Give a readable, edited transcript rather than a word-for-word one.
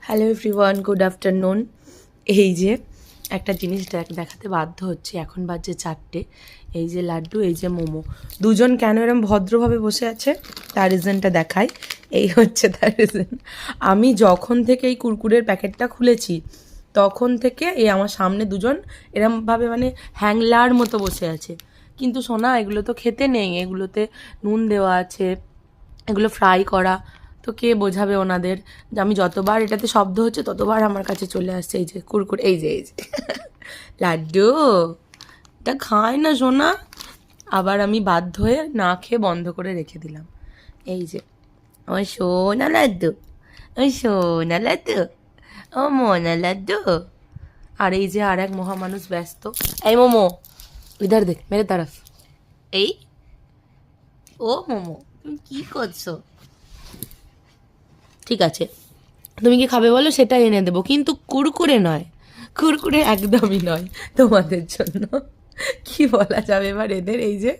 Hello everyone, good afternoon. এই যে একটা জিনিস দেখাতে বাধ্য হচ্ছে, এখন বাজে 4টে। এই যে লাড্ডু, এই যে মোমো, দুজন কেন এরম ভদ্রভাবে বসে আছে তার রিজনটা দেখাই। এই হচ্ছে তার রিজন। আমি যখন থেকে এই কুরকুরের প্যাকেটটা খুলেছি তখন থেকে এই আমার সামনে দুজন এরমভাবে মানে হ্যাংলার মতো বসে আছে। কিন্তু সোনা, এগুলো তো খেতে নেই, এগুলোতে নুন দেওয়া আছে, এগুলো ফ্রাই করা। তো কে বোঝাবে ওনাদের যে আমি যতবার এটাতে শব্দ হচ্ছে ততবার আমার কাছে চলে আসছে এই যে কুরকুর, এই যে লাড্ডু, এটা খায় না সোনা। আবার আমি বাধ্য হয়ে না খেয়ে বন্ধ করে রেখে দিলাম। এই যে ওই সোনা লাড্ডু, ওই সোনা লাড্ডু, ও মোনা লাড্ডু। আর এই যে আর এক মহামানুষ ব্যস্ত। এই মোমো, ইধার দেখ মেরে তরফ। এই ও মোমো, তুমি কি করছো? ঠিক আছে, তুমি কি খাবে বলো, সেটা এনে দেবো, কিন্তু কুরকুরে নয়, কুরকুরে একদমই নয় তোমাদের জন্য। কি বলা যাবে এবার এদের? এই যে